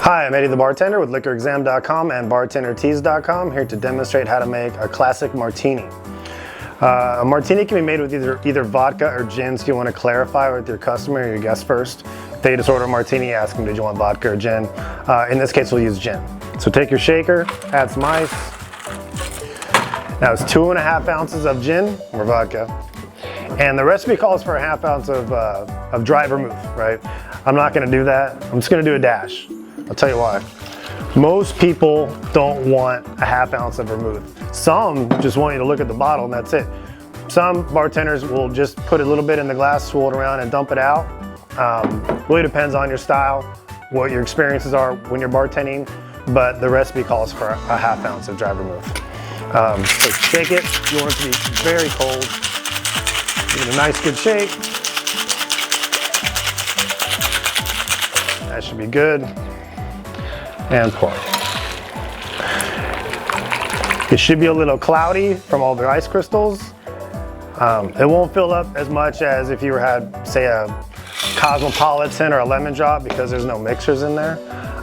Hi, I'm Eddie the Bartender with liquorexam.com and bartendertees.com, here to demonstrate how to make a classic martini. A martini can be made with either vodka or gin, so you want to clarify with your customer or your guest first. If they just order a martini, ask them, did you want vodka or gin? In this case, we'll use gin. So take your shaker, add some ice. Now it's 2.5 ounces of gin or vodka. And the recipe calls for a ½ ounce of dry vermouth, right? I'm not gonna do that. I'm just gonna do a dash. I'll tell you why. Most people don't want a ½ ounce of vermouth. Some just want you to look at the bottle and that's it. Some bartenders will just put a little bit in the glass, swirl it around and dump it out. Really depends on your style, what your experiences are when you're bartending, but the recipe calls for a ½ ounce of dry vermouth. So shake it. You want it to be very cold. Give it a nice good shake. That should be good. And pour. It should be a little cloudy from all the ice crystals. It won't fill up as much as if you had, say, a cosmopolitan or a lemon drop, because there's no mixers in there.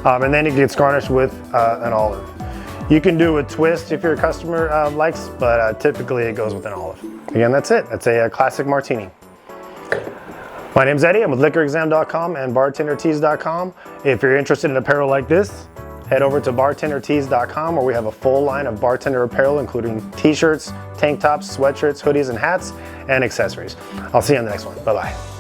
And then it gets garnished with an olive. You can do a twist if your customer likes, but typically it goes with an olive. Again, that's it. That's a classic martini. My name's Eddie. I'm with liquorexam.com and bartendertees.com. If you're interested in apparel like this, head over to bartendertees.com, where we have a full line of bartender apparel, including t-shirts, tank tops, sweatshirts, hoodies, and hats, and accessories. I'll see you on the next one. Bye-bye.